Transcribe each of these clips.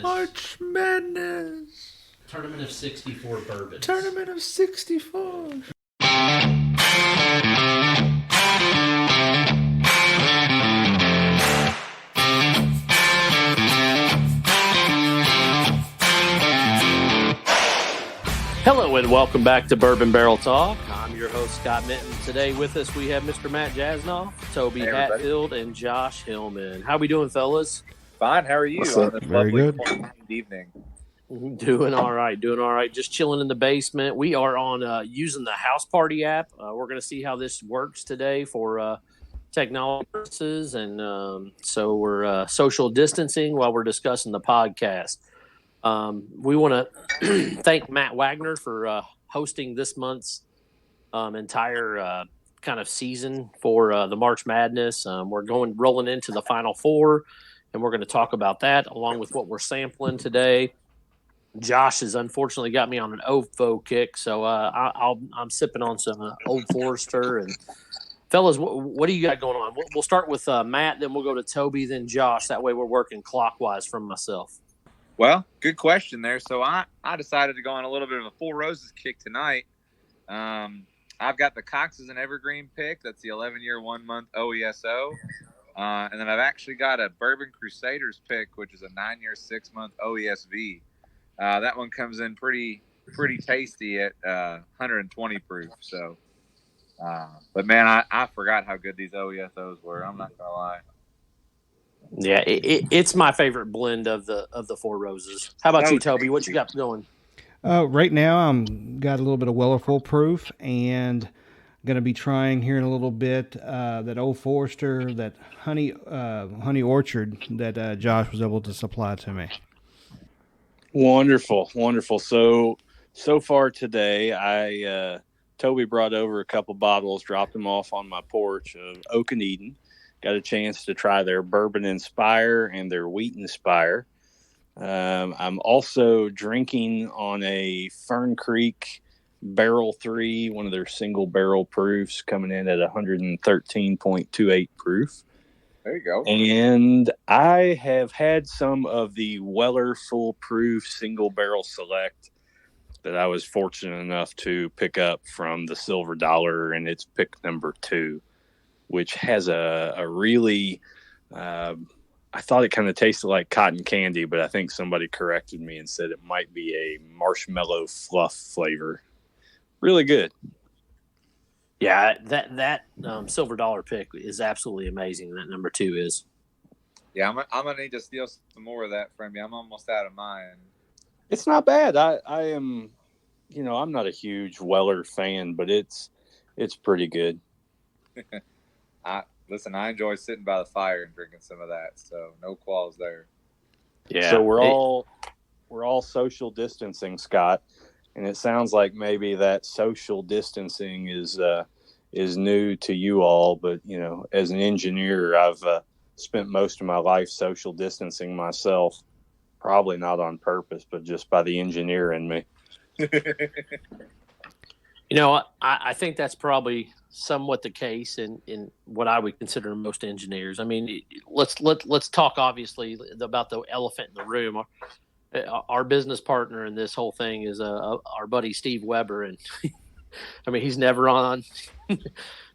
March Madness. Tournament of 64 bourbons. Tournament of 64. Hello and welcome back to Bourbon Barrel Talk. I'm your host, Scott Minton. Today with us we have Mr. Matt Jasnoff, Toby Hatfield, and Josh Hillman. How we doing, fellas? Fine. How are you on this Very lovely good. evening? Doing all right. Just chilling in the basement. We are on using the House Party app. We're going to see how this works today for technology purposes, and so we're social distancing while we're discussing the podcast. We want to thank Matt Wagner for hosting this month's entire kind of season for the March Madness. We're rolling into the Final Four, and we're going to talk about that along with what we're sampling today. Josh has unfortunately got me on an OFO kick, so I'm sipping on some Old Forester. And fellas, what do you got going on? We'll start with Matt, then we'll go to Toby, then Josh. That way we're working clockwise from myself. Well, good question there. So I decided to go on a little bit of a Four Roses kick tonight. I've got the Cox's and Evergreen pick. That's the 11-year, 1-month OESO. And then I've actually got a Bourbon Crusaders pick, which is a 9-year, 6-month OESV. That one comes in pretty tasty at 120 proof. So, but man, I forgot how good these OESOs were. I'm not gonna lie. Yeah, it's my favorite blend of the Four Roses. How about you, Toby? What you got going? Right now, I'm got a little bit of Weller Full Proof, and going to be trying here in a little bit that Old Forester, that honey orchard that Josh was able to supply to me. Wonderful. So far today, Toby brought over a couple bottles, dropped them off on my porch of Oak and Eden. Got a chance to try their Bourbon Inspire and their Wheat Inspire. I'm also drinking on a Fern Creek Barrel 3, one of their single barrel proofs, coming in at 113.28 proof. There you go. And I have had some of the Weller Full Proof Single Barrel Select that I was fortunate enough to pick up from the Silver Dollar, and it's pick number 2, which has a really, I thought it kind of tasted like cotton candy, but I think somebody corrected me and said it might be a marshmallow fluff flavor. Really good. Yeah, that Silver Dollar pick is absolutely amazing. That number 2 is. Yeah, I'm gonna need to steal some more of that from you. I'm almost out of mine. It's not bad. I am, I'm not a huge Weller fan, but it's pretty good. I enjoy sitting by the fire and drinking some of that, so no qualms there. Yeah. So we're all social distancing, Scott, and it sounds like maybe that social distancing is new to you all, but as an engineer, I've spent most of my life social distancing myself, probably not on purpose, but just by the engineer in me. I think that's probably somewhat the case in what I would consider most engineers. I mean, let's talk obviously about the elephant in the room. Our business partner in this whole thing is our buddy Steve Weber, and I mean, he's never on,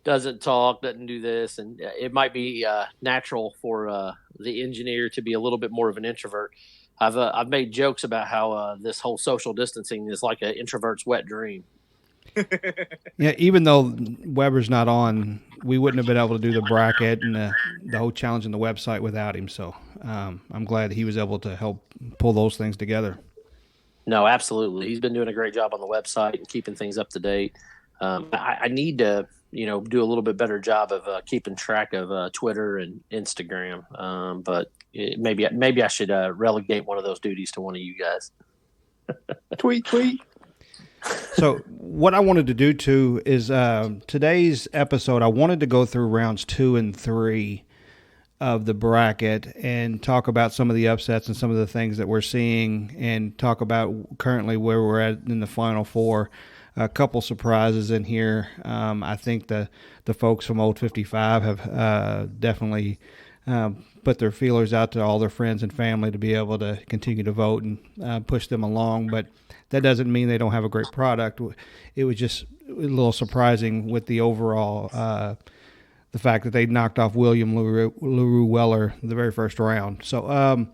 doesn't talk, doesn't do this, and it might be natural for the engineer to be a little bit more of an introvert. I've made jokes about how this whole social distancing is like an introvert's wet dream. Yeah, even though Weber's not on, we wouldn't have been able to do the bracket and the whole challenge on the website without him. So I'm glad he was able to help pull those things together. No, absolutely. He's been doing a great job on the website and keeping things up to date. I need to, do a little bit better job of keeping track of Twitter and Instagram. But maybe I should relegate one of those duties to one of you guys. Tweet. So what I wanted to do too is today's episode, I wanted to go through rounds 2 and 3 of the bracket and talk about some of the upsets and some of the things that we're seeing, and talk about currently where we're at in the Final Four. A couple surprises in here. I think the folks from Old 55 have definitely put their feelers out to all their friends and family to be able to continue to vote and push them along. But that doesn't mean they don't have a great product. It was just a little surprising with the overall the fact that they knocked off William LaRue Weller the very first round. So I'm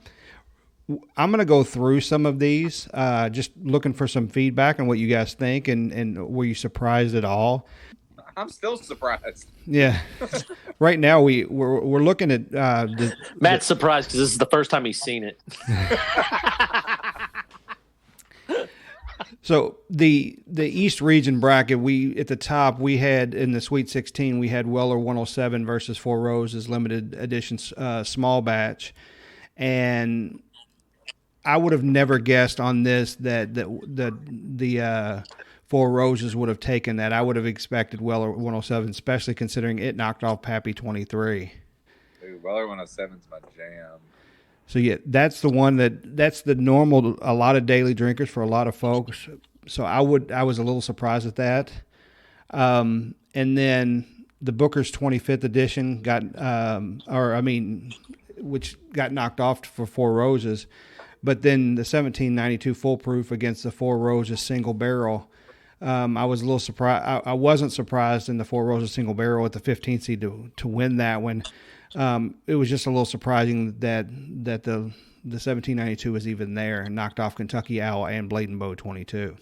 going to go through some of these, just looking for some feedback on what you guys think, and were you surprised at all? I'm still surprised. Yeah. Right now we're looking at Matt's surprised because this is the first time he's seen it. So the East region bracket, at the top we had in the Sweet 16 we had Weller 107 versus Four Roses limited edition small batch, and I would have never guessed on this that the Four Roses would have taken that. I would have expected Weller 107, especially considering it knocked off Pappy 23. Dude, Weller 107's my jam. So yeah, that's the one that's the normal. A lot of daily drinkers for a lot of folks. So I was a little surprised at that. And then the Booker's 25th edition which got knocked off for Four Roses. But then the 1792 full proof against the Four Roses single barrel. I was a little surprised. I wasn't surprised in the Four Roses single barrel at the 15th seed to win that one. It was just a little surprising that the 1792 was even there and knocked off Kentucky Owl and Blade and Bow 22.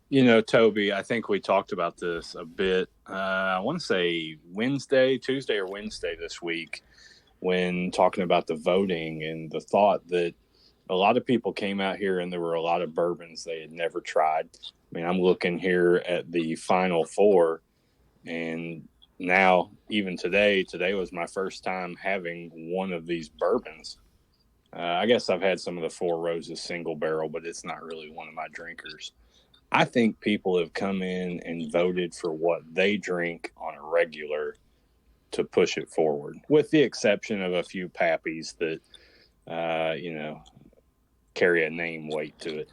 You know, Toby, I think we talked about this a bit. I want to say Tuesday or Wednesday this week, when talking about the voting and the thought that a lot of people came out here and there were a lot of bourbons they had never tried. I mean, I'm looking here at the Final Four, and now, even today was my first time having one of these bourbons. I guess I've had some of the Four Roses single barrel, but it's not really one of my drinkers. I think people have come in and voted for what they drink on a regular to push it forward, with the exception of a few Pappies that, carry a name weight to it.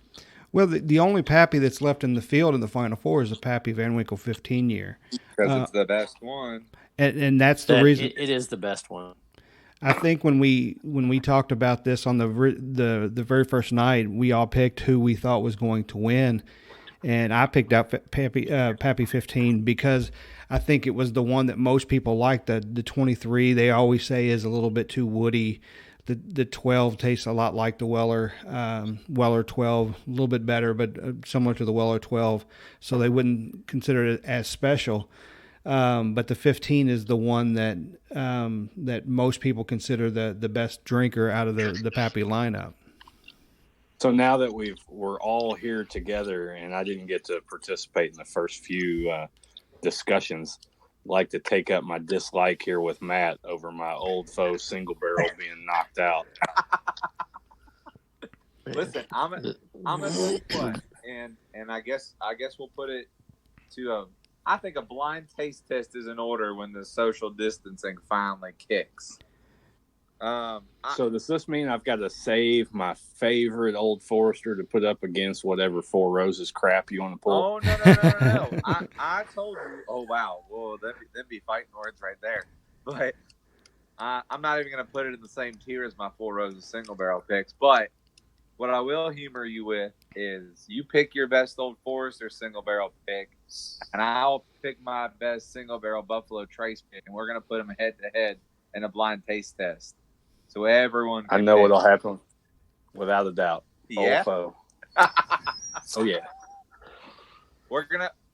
Well, the only Pappy that's left in the field in the Final Four is the Pappy Van Winkle 15 year. Because it's the best one. And that's the reason. It is the best one. I think when we talked about this on the very first night, we all picked who we thought was going to win. And I picked out Pappy 15 because I think it was the one that most people liked. The 23, they always say, is a little bit too woody. The 12 tastes a lot like the Weller 12, a little bit better, but similar to the Weller 12. So they wouldn't consider it as special. But the 15 is the one that most people consider the best drinker out of the Pappy lineup. So now that we're all here together, and I didn't get to participate in the first few discussions, I'd like to take up my dislike here with Matt over my Old Foe single barrel being knocked out. Listen, I'm a one, and I guess we'll put it to I think a blind taste test is in order when the social distancing finally kicks. So does this mean I've got to save my favorite Old Forester to put up against whatever Four Roses crap you want to pull? Oh, no. I told you. Oh, wow. Well, that'd be fighting words right there. But I'm not even going to put it in the same tier as my Four Roses single barrel picks. But what I will humor you with is you pick your best Old Forester single barrel pick, and I'll pick my best single barrel Buffalo Trace pick, and we're going to put them head to head in a blind taste test. So everyone I know what'll happen, without a doubt. Yeah. Old Foe. Oh, yeah.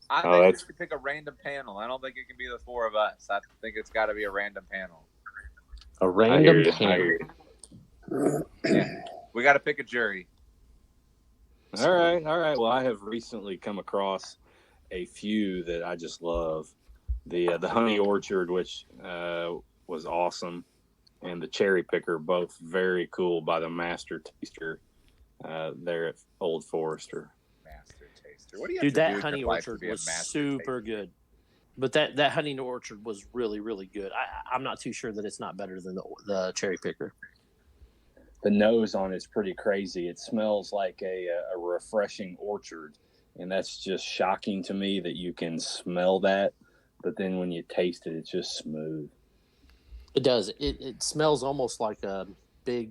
I think we should pick a random panel. I don't think it can be the four of us. I think it's got to be a random panel. A random panel. Yeah. We got to pick a jury. All right. Well, I have recently come across a few that I just love. The Honey Orchard, which was awesome, and the Cherry Picker, both very cool by the Master Taster there at Old Forester. Master Taster. What do you Dude, have to that do Honey Orchard was super good. But that Honey Orchard was really, really good. I'm not too sure that it's not better than the Cherry Picker. The nose on it's pretty crazy. It smells like a refreshing orchard, and that's just shocking to me that you can smell that, but then when you taste it, it's just smooth. It does. It smells almost like a big,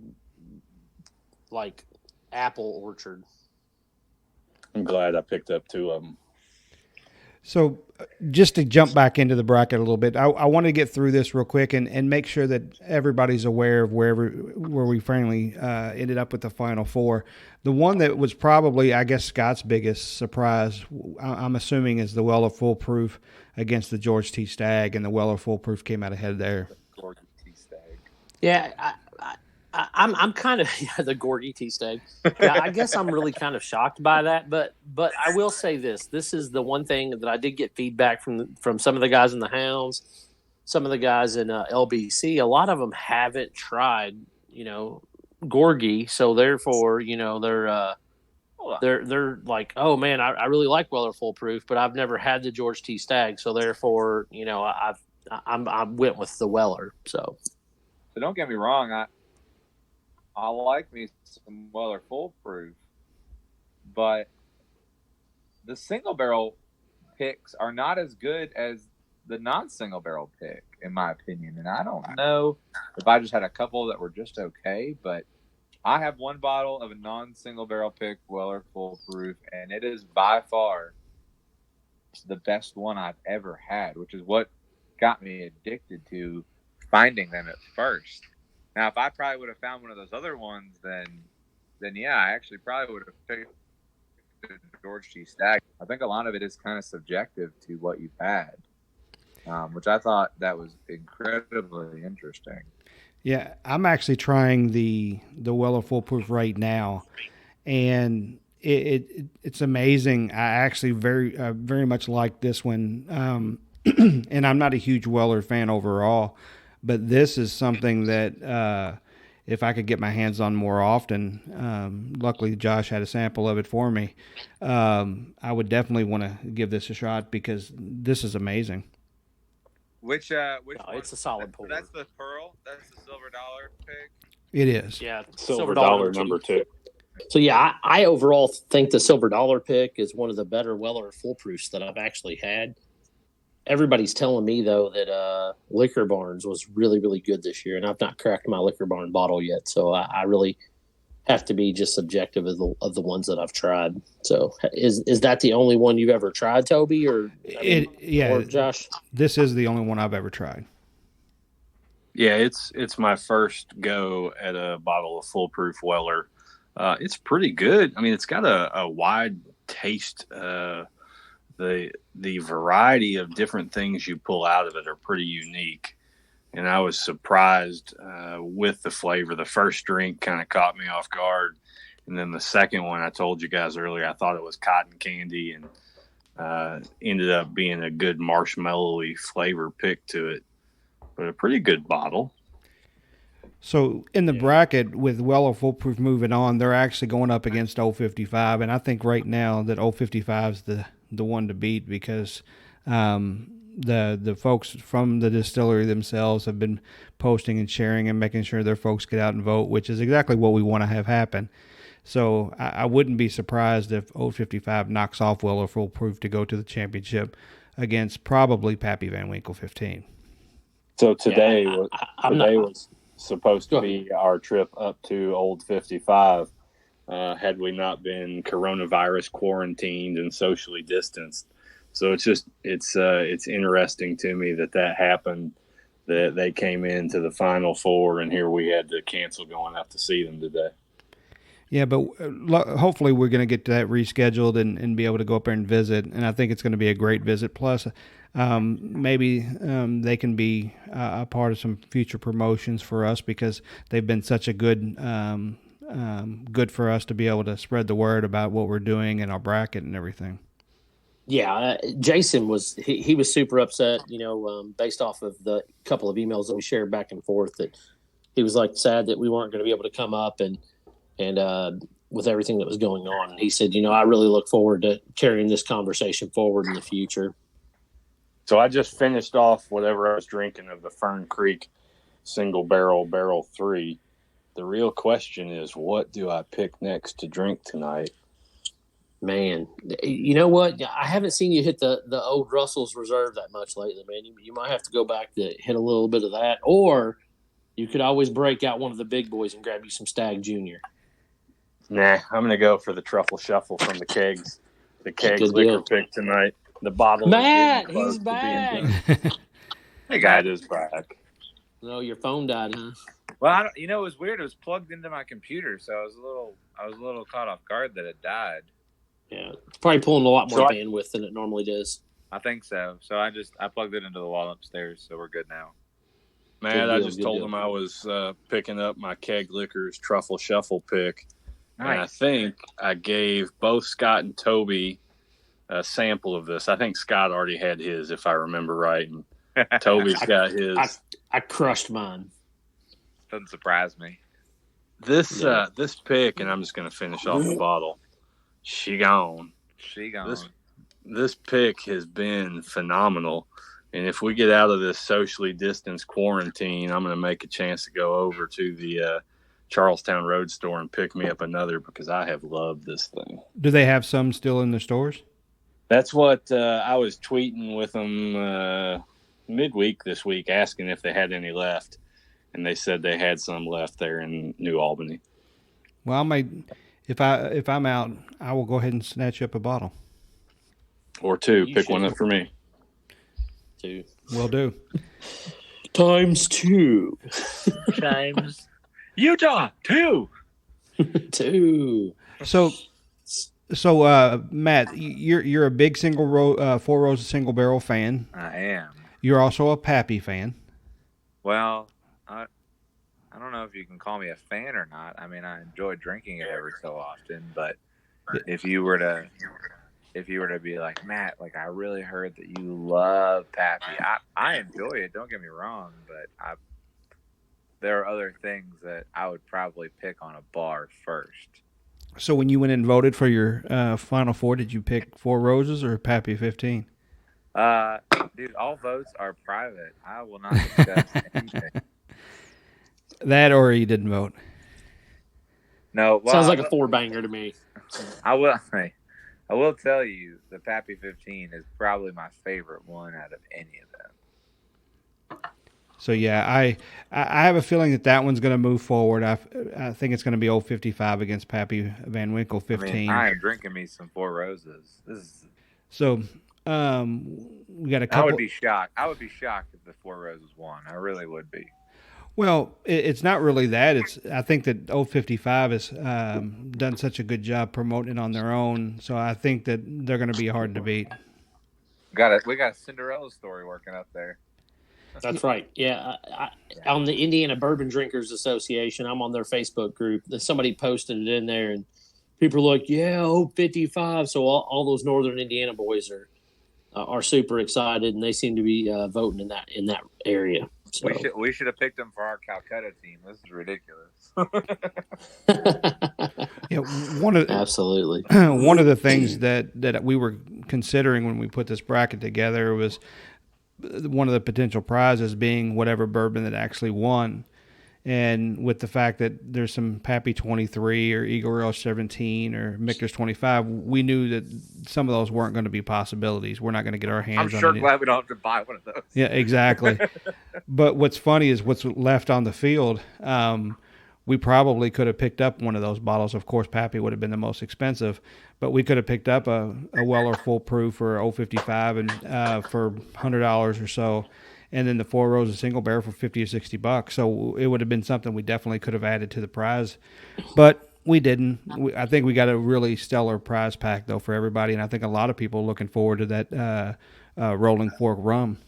like, apple orchard. I'm glad I picked up 2 of them. So, just to jump back into the bracket a little bit, I want to get through this real quick and make sure that everybody's aware of where we finally ended up with the final 4. The one that was probably, I guess, Scott's biggest surprise, I'm assuming, is the Weller Foolproof against the George T. Stagg, and the Weller Foolproof came out ahead there. George T. Stagg. Yeah, I'm kind of the Gorgie T Stag. Yeah, I guess I'm really kind of shocked by that, but I will say this: this is the one thing that I did get feedback from some of the guys in the Hounds, some of the guys in LBC. A lot of them haven't tried, Gorgie, so therefore, they're like, oh man, I really like Weller Foolproof, but I've never had the George T Stagg, so therefore, I went with the Weller. So don't get me wrong, I like me some Weller Foolproof, but the single barrel picks are not as good as the non-single barrel pick, in my opinion. And I don't know if I just had a couple that were just okay, but I have one bottle of a non-single barrel pick Weller Foolproof, and it is by far the best one I've ever had, which is what got me addicted to finding them at first. Now, if I probably would have found one of those other ones, then yeah, I actually probably would have picked the George T. Stagg. I think a lot of it is kind of subjective to what you've had, which I thought that was incredibly interesting. Yeah, I'm actually trying the Weller Foolproof right now, and it's amazing. I actually very much like this one, and I'm not a huge Weller fan overall. But this is something that if I could get my hands on more often, luckily Josh had a sample of it for me, I would definitely want to give this a shot because this is amazing. Which it's a solid pour. That's the Pearl. That's the $Silver Dollar pick. It is. Yeah, Silver Dollar number 2. So yeah, I overall think the Silver Dollar pick is one of the better Weller Foolproofs that I've actually had. Everybody's telling me, though, that Liquor Barns was really, really good this year, and I've not cracked my Liquor Barn bottle yet, so I really have to be just subjective of the ones that I've tried. So is that the only one you've ever tried, Toby, or Josh? This is the only one I've ever tried. Yeah, it's my first go at a bottle of Foolproof Weller. It's pretty good. I mean, it's got a wide taste. The variety of different things you pull out of it are pretty unique. And I was surprised with the flavor. The first drink kind of caught me off guard. And then the second one, I told you guys earlier, I thought it was cotton candy and ended up being a good marshmallowy flavor pick to it. But a pretty good bottle. So in the bracket with Weller Foolproof moving on, they're actually going up against 055. And I think right now that 055 is the one to beat because the folks from the distillery themselves have been posting and sharing and making sure their folks get out and vote, which is exactly what we want to have happen. So I wouldn't be surprised if 055 knocks off Weller Foolproof to go to the championship against probably Pappy Van Winkle 15. So today was supposed to be our trip up to Old 55. Had we not been coronavirus quarantined and socially distanced. So it's interesting to me that happened, that they came into the Final Four and here we had to cancel going out to see them today. Yeah, but hopefully we're going to get that rescheduled and be able to go up there and visit. And I think it's going to be a great visit. Plus, maybe they can be a part of some future promotions for us because they've been such a good for us to be able to spread the word about what we're doing in our bracket and everything. Yeah, Jason was he was super upset, based off of the couple of emails that we shared back and forth, that he was sad that we weren't going to be able to come up and with everything that was going on. And he said, I really look forward to carrying this conversation forward in the future. So I just finished off whatever I was drinking of the Fern Creek Single Barrel 3. The real question is, what do I pick next to drink tonight? Man, you know what? I haven't seen you hit the old Russell's Reserve that much lately, man. You might have to go back to hit a little bit of that, or you could always break out one of the big boys and grab you some Stag Junior. Nah, I'm going to go for the Truffle Shuffle from the kegs. The kegs Good liquor deal. pick tonight. The bottle. Matt, is getting he's close to being back. done. Hey, guy is back. No, your phone died, huh? Well, it was weird. It was plugged into my computer, so I was a little caught off guard that it died. Yeah, it's probably pulling a lot more bandwidth than it normally does. I think so. So I plugged it into the wall upstairs, so we're good now. Man, I just told him I was picking up my keg liquors truffle shuffle pick. Nice. And I think I gave both Scott and Toby a sample of this. I think Scott already had his, if I remember right, and Toby's got his. I crushed mine. Doesn't surprise me. This pick, and I'm just going to finish off the bottle. She gone. This pick has been phenomenal. And if we get out of this socially distanced quarantine, I'm going to make a chance to go over to the Charlestown Road store and pick me up another because I have loved this thing. Do they have some still in the stores? That's what I was tweeting with them midweek this week, asking if they had any left. And they said they had some left there in New Albany. Well, I might, if I'm out, I will go ahead and snatch up a bottle. Or two. Pick one up for me. Two. Will do. Times two. Times. Utah, two. Two. So, Matt, you're a big Four Roses single barrel fan. I am. You're also a Pappy fan. Well, I don't know if you can call me a fan or not. I mean, I enjoy drinking it every so often, but if you were to be like, Matt, like I really heard that you love Pappy. I enjoy it. Don't get me wrong, but there are other things that I would probably pick on a bar first. So when you went and voted for your Final Four, did you pick Four Roses or Pappy 15? Dude, all votes are private. I will not discuss anything. That or you didn't vote? No. Well, sounds like a four-banger to me. I will tell you the Pappy 15 is probably my favorite one out of any of them. So, yeah, I have a feeling that one's going to move forward. I think it's going to be Old 55 against Pappy Van Winkle 15. I mean, I am drinking me some Four Roses. So, we got a couple. I would be shocked. If the Four Roses won. I really would be. Well, it's not really that. I think that Old 55 has done such a good job promoting it on their own. So I think that they're going to be hard to beat. We got a Cinderella story working up there. That's right. Yeah. On the Indiana Bourbon Drinkers Association, I'm on their Facebook group. Somebody posted it in there, and people are like, yeah, Old 55. So all those Northern Indiana boys are super excited, and they seem to be voting in that area. So. We should have picked them for our Calcutta team. This is ridiculous. Yeah, absolutely. One of the things that we were considering when we put this bracket together was one of the potential prizes being whatever bourbon that actually won. And with the fact that there's some Pappy 23 or Eagle Rail 17 or Michter's 25, we knew that some of those weren't going to be possibilities. We're not going to get our hands on it. I'm sure glad we don't have to buy one of those. Yeah, exactly. But what's funny is what's left on the field. We probably could have picked up one of those bottles. Of course, Pappy would have been the most expensive, but we could have picked up a Weller Full Proof or 055 and for $100 or so. And then the Four Roses single barrel for $50 or $60. So it would have been something we definitely could have added to the prize, but we didn't. I think we got a really stellar prize pack though for everybody, and I think a lot of people are looking forward to that Rolling Fork rum.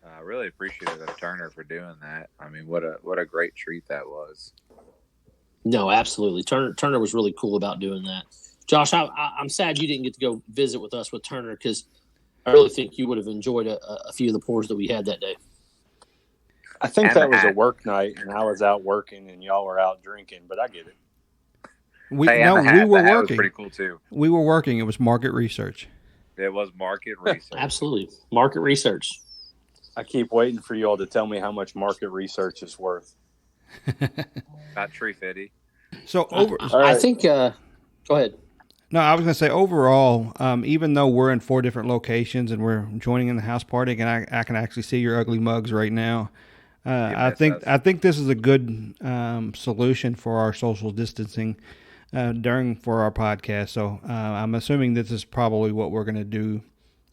I really appreciated Turner for doing that. I mean, what a great treat that was. No, absolutely. Turner was really cool about doing that. Josh, I'm sad you didn't get to go visit with us with Turner because I really think you would have enjoyed a few of the pours that we had that day. I think that was a work night, and I was out working, and y'all were out drinking, but I get it. We were working. Was pretty cool, too. We were working. It was market research. It was market research. Absolutely. Market research. I keep waiting for you all to tell me how much market research is worth. Not tree fitty. So I think. Go ahead. No, I was going to say overall, even though we're in 4 different locations and we're joining in the house party, and I can actually see your ugly mugs right now. I think this is a good solution for our social distancing for our podcast. So I'm assuming this is probably what we're going to do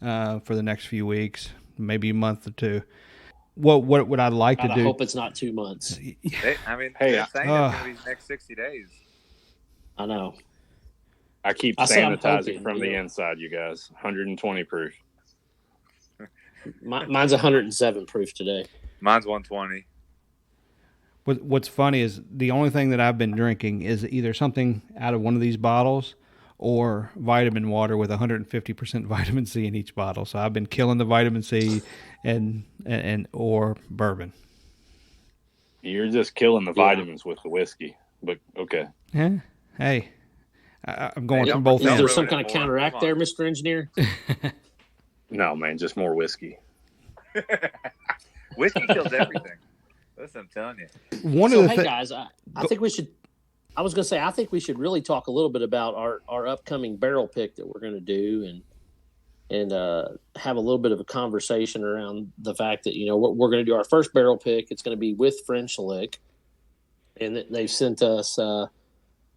for the next few weeks, maybe a month or two. What would I like to do? I hope it's not 2 months. They're saying it's going to be the next 60 days. I know. I keep sanitizing from the inside, you guys. 120 proof. Mine's 107 proof today. Mine's 120. What's funny is the only thing that I've been drinking is either something out of one of these bottles or vitamin water with 150% vitamin C in each bottle. So I've been killing the vitamin C and or bourbon. You're just killing the vitamins with the whiskey, but okay. Yeah. Hey, I'm going from both ends. Is there some kind of counteract there, Mr. Engineer? No, man, just more whiskey. Whiskey kills everything. Listen, I'm telling you. Hey guys, I think we should. I was going to say I think we should really talk a little bit about our upcoming barrel pick that we're going to do, and have a little bit of a conversation around the fact that we're going to do our first barrel pick. It's going to be with French Lick, and they've sent us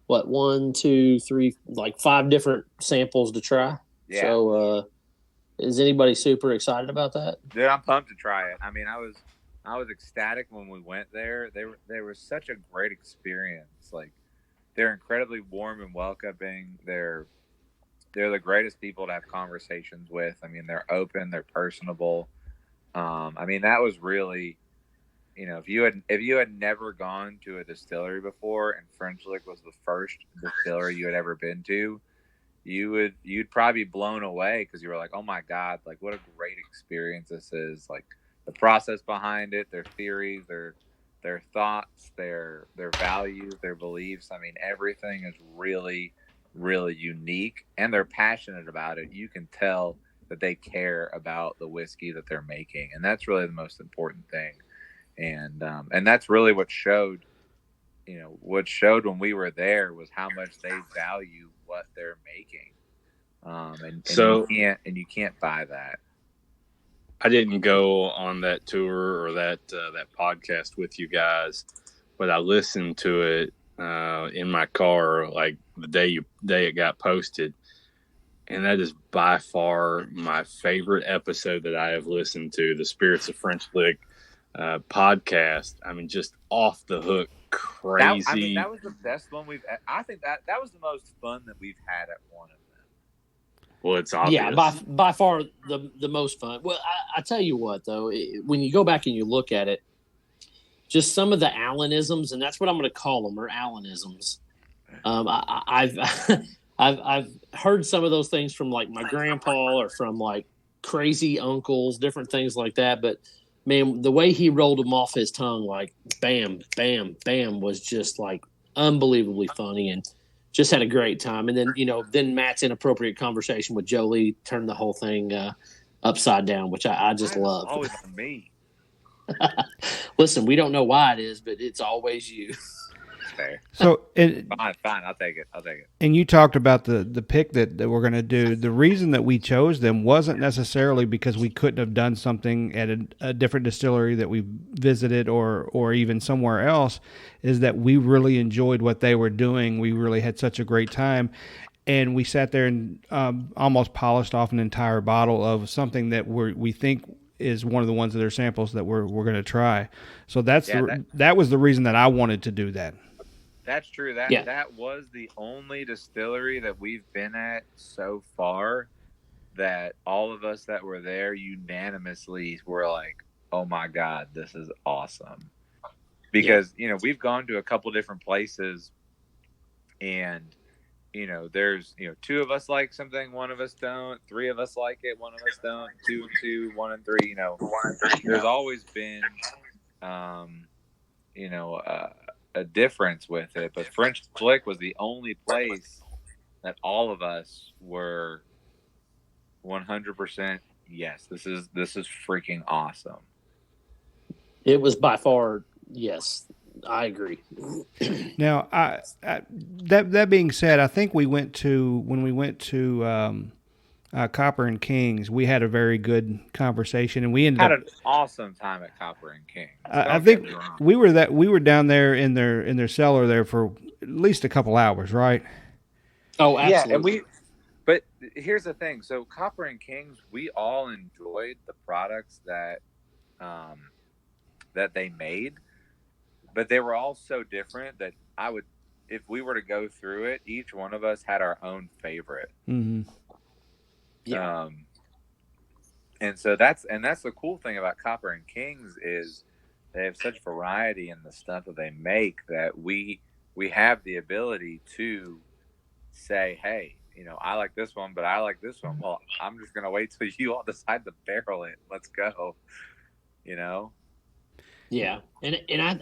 1, 2, 3, like 5 different samples to try. Yeah. So, is anybody super excited about that? Dude, I'm pumped to try it. I mean, I was ecstatic when we went there. They were such a great experience. Like, they're incredibly warm and welcoming. They're the greatest people to have conversations with. I mean, they're open, they're personable. I mean, that was really, if you had never gone to a distillery before and French Lick was the first distillery you had ever been to, you'd probably be blown away because you were like, oh my God, like what a great experience this is. Like the process behind it, their theories, their thoughts, their values, their beliefs. I mean, everything is really, really unique, and they're passionate about it. You can tell that they care about the whiskey that they're making, and that's really the most important thing. And that's really what showed. What showed when we were there was how much they value what they're making. And you can't buy that. I didn't go on that tour or that podcast with you guys, but I listened to it in my car like the day it got posted, and that is by far my favorite episode that I have listened to. The Spirits of French Lick podcast. I mean, just off the hook, crazy. That was the best one I think that was the most fun that we've had at one of them. Well, it's obvious. Yeah, by far the most fun. Well, I tell you what, though, when you go back and you look at it, just some of the Allenisms, and that's what I'm going to call them, are Allenisms. I've heard some of those things from like my grandpa or from like crazy uncles, different things like that. But man, the way he rolled them off his tongue, like bam, bam, bam, was just like unbelievably funny, and just had a great time. And then, then Matt's inappropriate conversation with Jolie turned the whole thing upside down, which I just love. Always on me. Listen, we don't know why it is, but it's always you. Fair. So fine. I'll take it. And you talked about the pick that we're going to do. The reason that we chose them wasn't necessarily because we couldn't have done something at a different distillery that we visited or even somewhere else, is that we really enjoyed what they were doing. We really had such a great time. And we sat there and almost polished off an entire bottle of something that we think is one of the ones that are samples that we're going to try. So that was the reason that I wanted to do that. That's true. That was the only distillery that we've been at so far that all of us that were there unanimously were like, oh my God, this is awesome. Because, we've gone to a couple different places and, there's, 2 of us like something, 1 of us don't, 3 of us like it, 1 of us don't, 2 and 2, 1 and 3, there's always been, a difference with it. But French Lick was the only place that all of us were 100% yes, this is freaking awesome. It was by far, yes, I agree. Now, that being said, I think when we went to Copper and Kings, we had a very good conversation, and we ended Had up. an awesome time at Copper and Kings. I Don't think get me wrong. we were down there in their cellar there for at least a couple hours, right? Oh, Yeah, absolutely. but here's the thing. So Copper and Kings, we all enjoyed the products that they made, but they were all so different that if we were to go through it, each one of us had our own favorite. Mm-hmm. Yeah. And so that's the cool thing about Copper and Kings is they have such variety in the stuff that they make that we have the ability to say, hey, I like this one, but I like this one. Well, I'm just gonna wait till you all decide to barrel it. Let's go. Yeah, and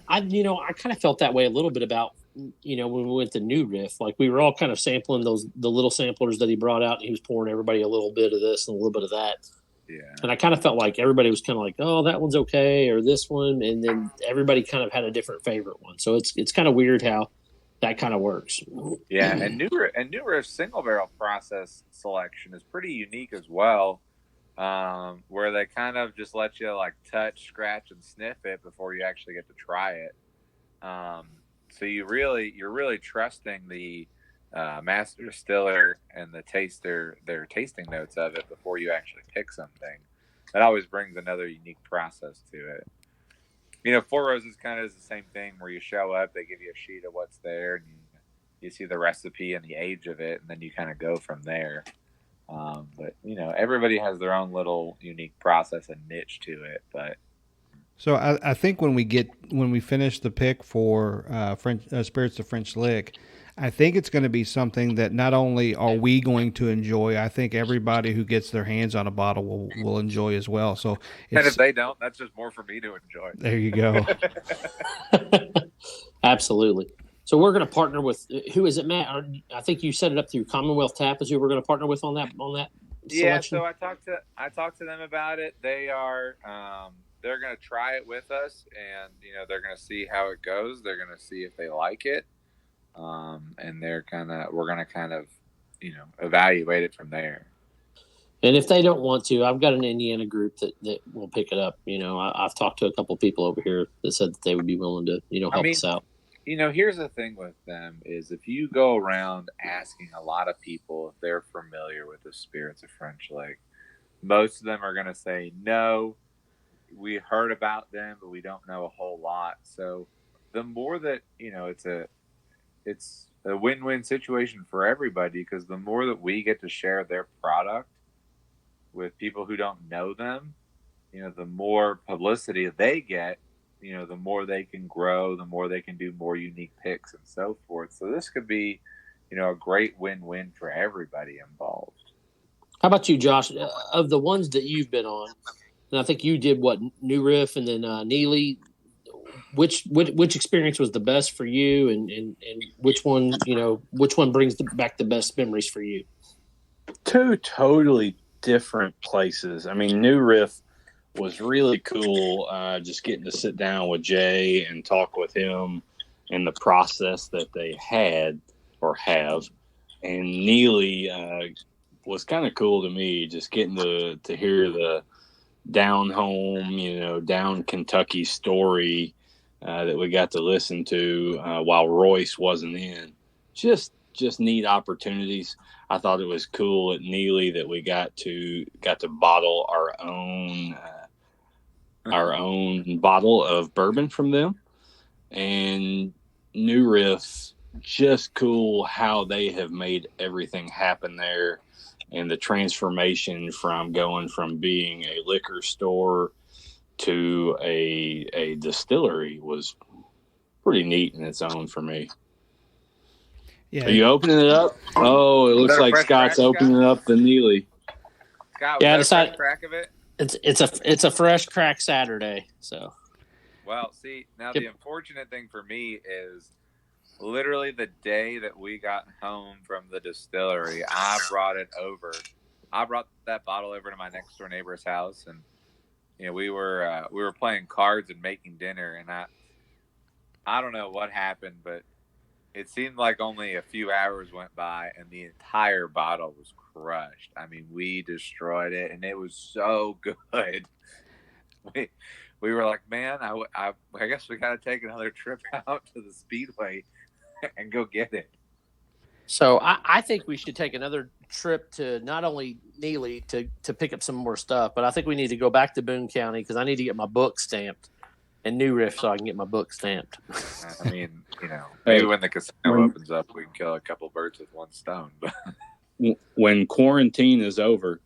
I kind of felt that way a little bit about when we went to New Riff. Like we were all kind of sampling the little samplers that he brought out, and he was pouring everybody a little bit of this and a little bit of that. Yeah. And I kind of felt like everybody was kind of like, oh, that one's okay, or this one, and then everybody kind of had a different favorite one. So it's kind of weird how that kind of works. Yeah, and New Riff's single barrel process selection is pretty unique as well, where they kind of just let you like touch, scratch, and sniff it before you actually get to try it. So you're really trusting the master distiller and the taster, their tasting notes of it before you actually pick something. That always brings another unique process to it. Four Roses kind of is the same thing where you show up, they give you a sheet of what's there, and you see the recipe and the age of it, and then you kind of go from there. But everybody has their own little unique process and niche to it. But so I think when we finish the pick for French Spirits of French Lick, I think it's going to be something that not only are we going to enjoy, I think everybody who gets their hands on a bottle will enjoy as well. So, and if they don't, that's just more for me to enjoy. There you go. Absolutely. So we're going to partner with who is it, Matt? I think you set it up through Commonwealth Tap. Is who we're going to partner with on that selection? Yeah. So I talked to them about it. They are they're going to try it with us, and they're going to see how it goes. They're going to see if they like it. And we're gonna kind of evaluate it from there. And if they don't want to, I've got an Indiana group that will pick it up. I've talked to a couple of people over here that said that they would be willing to help us out. Here's the thing with them is if you go around asking a lot of people if they're familiar with the Spirits of French Lick, most of them are going to say no. We heard about them, but we don't know a whole lot. So the more that it's a win-win situation for everybody, because the more that we get to share their product with people who don't know them, the more publicity they get, the more they can grow, the more they can do more unique picks and so forth. So this could be, a great win-win for everybody involved. How about you, Josh? Of the ones that you've been on, and I think you did New Riff and then Neely. Which experience was the best for you, and which one brings back the best memories for you? Two totally different places. I mean, New Riff was really cool. Just getting to sit down with Jay and talk with him and the process that they had or have. And Neely was kind of cool to me, just getting to hear the down home, down Kentucky story that we got to listen to while Royce wasn't in. Just neat opportunities. I thought it was cool at Neely that we got to bottle our own bottle of bourbon from them. And New Riff, just cool how they have made everything happen there, and the transformation from going from being a liquor store to a distillery was pretty neat in its own for me. Yeah. Are you opening it up? Oh, it looks like Scott's opening up the Neely. Scott, was that a fresh crack of it? It's a fresh crack Saturday. So, well, see, now the unfortunate thing for me is literally the day that we got home from the distillery, I brought that bottle over to my next door neighbor's house, and we were playing cards and making dinner, and I don't know what happened, but it seemed like only a few hours went by and the entire bottle was crushed. I mean, we destroyed it, and it was so good. We were like, man, I guess we got to take another trip out to the Speedway and go get it. So I think we should take another trip to not only Neely to pick up some more stuff, but I think we need to go back to Boone County because I need to get my book stamped and New Riff so I can get my book stamped. I mean, maybe when the casino opens up, we can kill a couple birds with one stone. When quarantine is over,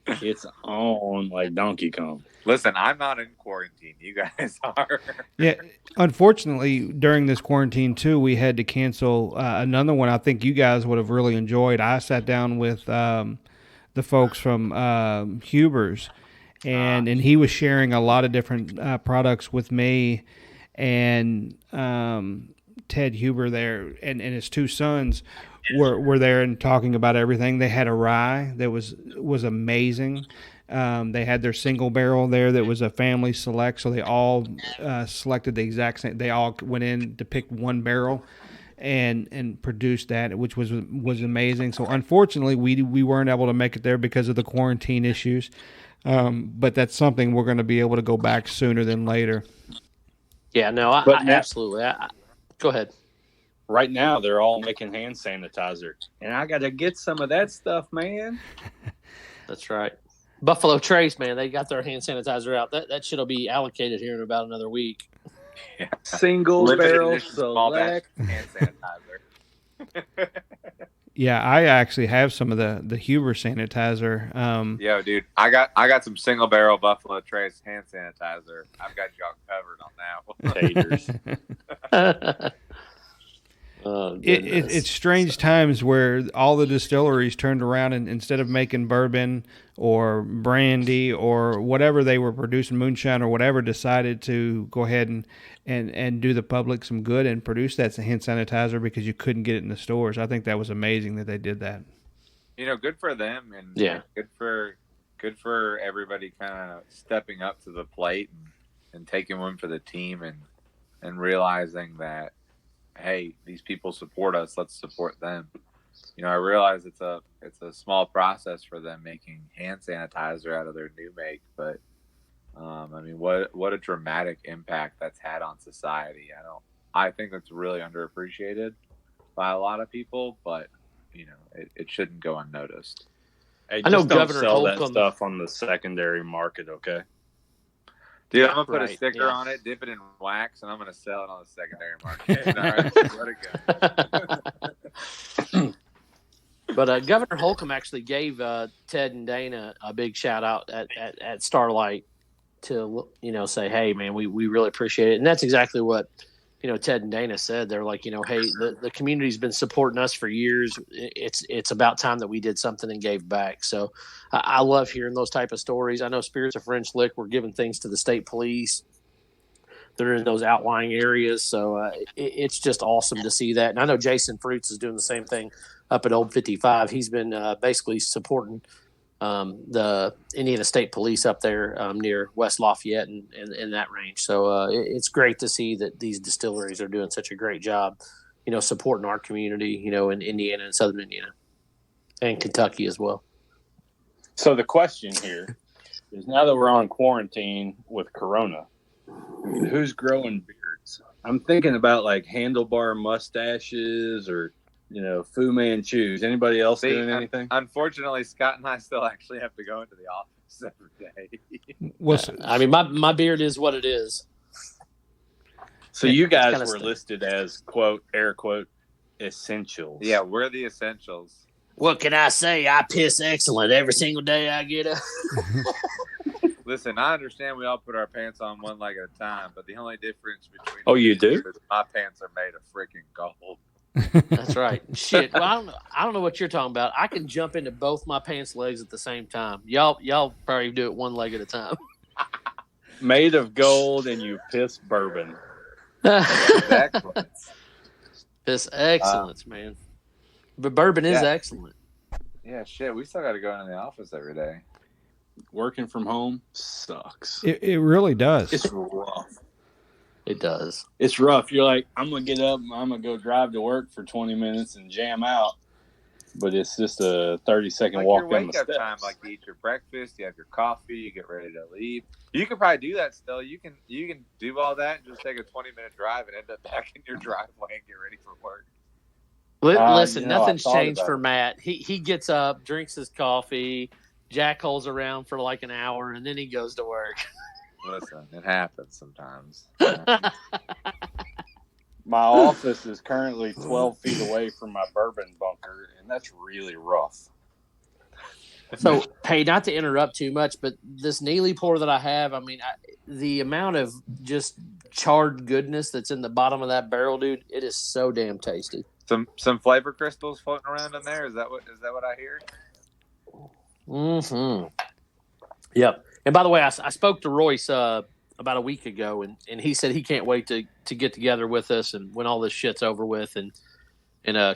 it's on like Donkey Kong. Listen, I'm not in quarantine. You guys are. Yeah, unfortunately, during this quarantine too, we had to cancel another one. I think you guys would have really enjoyed. I sat down with the folks from Huber's, and he was sharing a lot of different products with me, and Ted Huber there, and his two sons were there and talking about everything. They had a rye that was amazing. They had their single barrel there that was a family select, so they all selected the exact same. They all went in to pick one barrel and produced that, which was amazing. So unfortunately, we weren't able to make it there because of the quarantine issues. But that's something we're going to be able to go back sooner than later. Yeah, no, I absolutely. Go ahead. Right now, they're all making hand sanitizer, and I got to get some of that stuff, man. That's right. Buffalo Trace, man, they got their hand sanitizer out. That shit will be allocated here in about another week. Yeah. Single barrel select hand sanitizer. Yeah, I actually have some of the Huber sanitizer. Yo, dude, I got some single barrel Buffalo Trace hand sanitizer. I've got y'all covered on that one. Oh, it's strange times where all the distilleries turned around and instead of making bourbon or brandy or whatever they were producing, moonshine or whatever, decided to go ahead and do the public some good and produce that hand sanitizer because you couldn't get it in the stores. I think that was amazing that they did that. Good for them, and yeah, good for everybody kind of stepping up to the plate and taking one for the team and realizing that, hey, these people support us. Let's support them. I realize it's a small process for them making hand sanitizer out of their new make, but I mean, what a dramatic impact that's had on society. I think that's really underappreciated by a lot of people, but it shouldn't go unnoticed. Hey, I know just don't Governor sell Holcomb that stuff on the secondary market, okay? Dude, I'm going to put Right, a sticker yeah. on it, dip it in wax, and I'm going to sell it on the secondary market. All right, let it go. But Governor Holcomb actually gave Ted and Dana a big shout out at Starlight to say, hey man, we really appreciate it, and that's exactly what Ted and Dana said. They're like, hey, the community's been supporting us for years. It's about time that we did something and gave back. So I love hearing those type of stories. I know Spirits of French Lick were giving things to the state police. They're in those outlying areas, so it's just awesome to see that. And I know Jason Fruits is doing the same thing up at Old 55. He's been basically supporting the Indiana State Police up there near West Lafayette and in that range. So it's great to see that these distilleries are doing such a great job, supporting our community, in Indiana and Southern Indiana and Kentucky as well. So the question here is, now that we're on quarantine with Corona, who's growing beards? I'm thinking about like handlebar mustaches or Fu Manchus. Anybody else doing anything? Unfortunately, Scott and I still actually have to go into the office every day. I mean, my beard is what it is. So you guys were listed as, quote, air quote, essentials. Yeah, we're the essentials. What can I say? I piss excellent every single day I get up. Listen, I understand we all put our pants on one leg at a time, but the only difference between you do? is my pants are made of freaking gold. That's right. Shit. Well, I don't know what you're talking about. I can jump into both my pants legs at the same time. Y'all probably do it one leg at a time. Made of gold, and you piss bourbon. Excellence. Piss excellence, man. But bourbon is excellent. Yeah, shit. We still got to go into the office every day. Working from home sucks. It really does. It's rough. It does. It's rough. You're like, I'm gonna get up and I'm gonna go drive to work for 20 minutes and jam out, but it's just a 30-second like walk your down the wake up steps. time, like you eat your breakfast, you have your coffee, you get ready to leave. You could probably do that still. You can do all that and just take a 20-minute drive and end up back in your driveway and get ready for work. Listen, I nothing's thought changed about for it. Matt. He gets up, drinks his coffee, jackholes around for like an hour, and then he goes to work. Listen, it happens sometimes. My office is currently 12 feet away from my bourbon bunker, and that's really rough. So, hey, not to interrupt too much, but this Neely pour that I have, I mean, the amount of just charred goodness that's in the bottom of that barrel, dude, it is so damn tasty. Some flavor crystals floating around in there. Is that what I hear? Mm-hmm. Yep. And by the way, I spoke to Royce about a week ago, and he said he can't wait to get together with us and when all this shit's over with and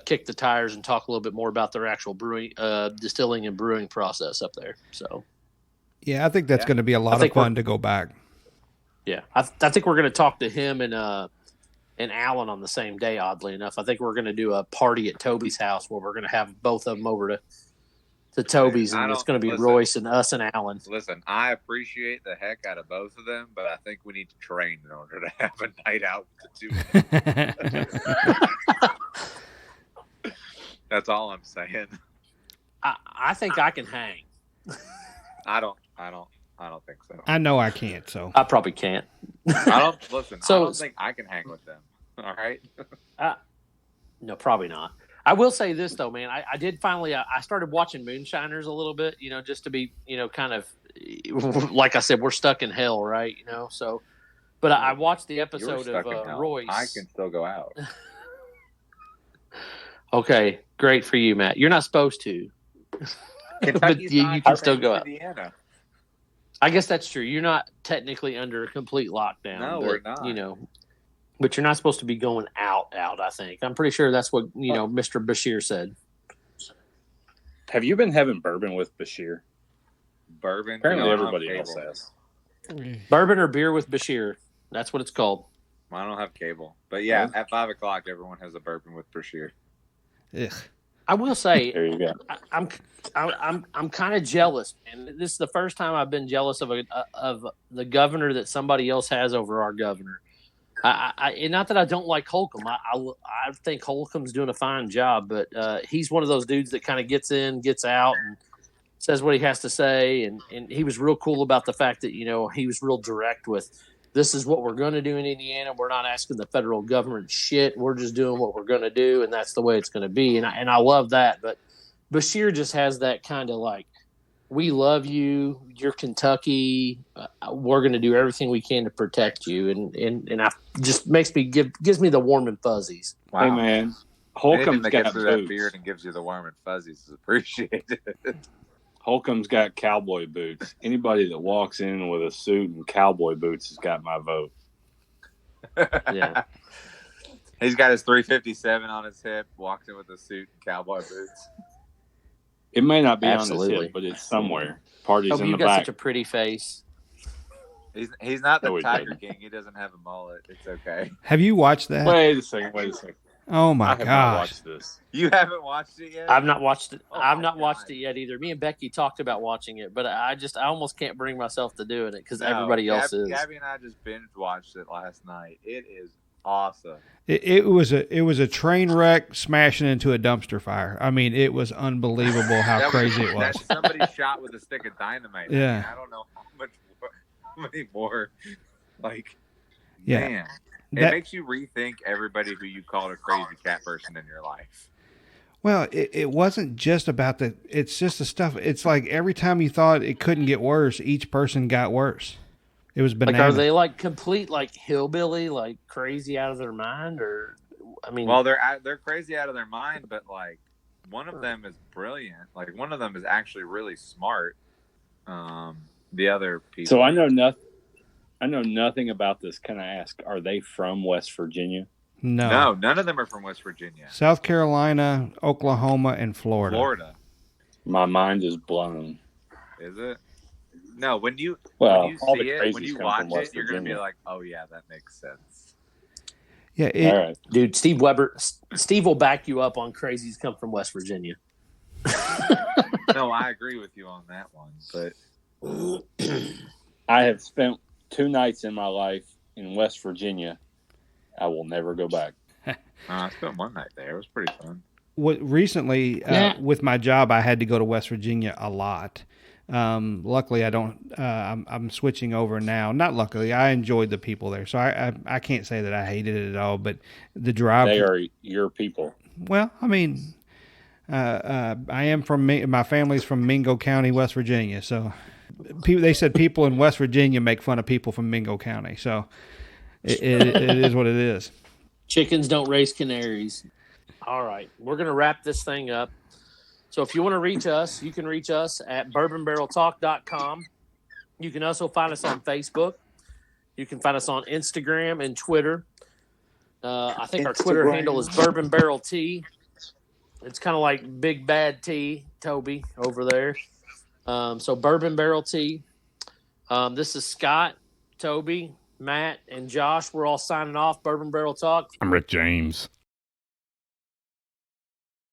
kick the tires and talk a little bit more about their actual brewing, distilling and brewing process up there. So, yeah, I think that's going to be a lot of fun to go back. Yeah, I think we're going to talk to him and Alan on the same day. Oddly enough, I think we're going to do a party at Toby's house where we're going to have both of them over to Toby's, and it's going to be Royce and us and Alan. Listen, I appreciate the heck out of both of them, but I think we need to train in order to have a night out with the two of them. That's all I'm saying. I think I can hang. I don't think so. I know I can't, so I probably can't. I don't think I can hang with them. All right. No, probably not. I will say this though, man. I did finally. I started watching Moonshiners a little bit, just to be, kind of, like I said, we're stuck in hell, right? So, but I watched the episode of Royce. I can still go out. Okay, great for you, Matt. You're not supposed to, but you can still go out. Indiana. I guess that's true. You're not technically under a complete lockdown. No, we're not. But you're not supposed to be going out, I think. I'm pretty sure that's what, Mr. Bashir said. Have you been having bourbon with Bashir? Bourbon? Apparently everybody else has. Bourbon or beer with Bashir. That's what it's called. I don't have cable. But yeah, at 5 o'clock, everyone has a bourbon with Bashir. Ugh. I will say, there you go. I'm kind of jealous, man. This is the first time I've been jealous of the governor that somebody else has over our governor. And not that I don't like Holcomb. I think Holcomb's doing a fine job, but he's one of those dudes that kind of gets in, gets out, and says what he has to say. And he was real cool about the fact that, he was real direct with, this is what we're going to do in Indiana. We're not asking the federal government shit. We're just doing what we're going to do, and that's the way it's going to be. And I love that. But Bashir just has that kind of like, we love you. You're Kentucky. We're going to do everything we can to protect you, and I just gives me the warm and fuzzies. Wow. Hey man, Holcomb's got gets through that boots. beard and gives you the warm and fuzzies is appreciated. Holcomb's got cowboy boots. Anybody that walks in with a suit and cowboy boots has got my vote. Yeah, he's got his 357 on his hip, walks in with a suit and cowboy boots. It may not be Absolutely. on his hip, but it's somewhere. Party's in you the got back. such a pretty face. He's not the No, he Tiger doesn't. King. He doesn't have a mullet. It's okay. Have you watched that? Wait a second. Oh my I have not gosh! watched this. You haven't watched it yet? I've not watched it. Oh I've my not God. watched it yet either. Me and Becky talked about watching it, but I almost can't bring myself to doing it because No, everybody else is. Gabby and I just binge watched it last night. It is awesome. It was a train wreck smashing into a dumpster fire. I mean, it was unbelievable how crazy it was. That somebody shot with a stick of dynamite. Yeah. I mean, I don't know how many more. Like, Yeah. man, it That- makes you rethink everybody who you called a crazy cat person in your life. Well, it wasn't just about it's just the stuff. It's like every time you thought it couldn't get worse, each person got worse. It was Like, bananas. are they like complete like hillbilly, like crazy out of their mind, or I mean, Well, they're crazy out of their mind, but like one of them is brilliant. Like one of them is actually really smart. The other people. So I know nothing about this. Can I ask, are they from West Virginia? No, none of them are from West Virginia. South Carolina, Oklahoma, and Florida. Florida. My mind is blown. Is it? No, when you Well, see all the it, crazies when you come watch from West it, you're gonna be Virginia. like, oh yeah, that makes sense. Yeah, All right. Dude, Steve will back you up on crazies come from West Virginia. No, I agree with you on that one. But I have spent 2 nights in my life in West Virginia. I will never go back. I spent 1 night there. It was pretty fun. Recently, with my job, I had to go to West Virginia a lot. Luckily, I don't. I'm switching over now. Not luckily, I enjoyed the people there, so I can't say that I hated it at all. But the drive, They are your people. well, I mean, I am from my family's from Mingo County, West Virginia. So they said people in West Virginia make fun of people from Mingo County. So it is what it is. Chickens don't raise canaries. All right, we're going to wrap this thing up. So if you want to reach us, you can reach us at bourbonbarreltalk.com. You can also find us on Facebook. You can find us on Instagram and Twitter. I think our Twitter handle is Bourbon Barrel Tea. It's kind of like Big Bad Tea, Toby, over there. So Bourbon Barrel Tea. This is Scott, Toby, Matt, and Josh. We're all signing off. Bourbon Barrel Talk. I'm Rick James.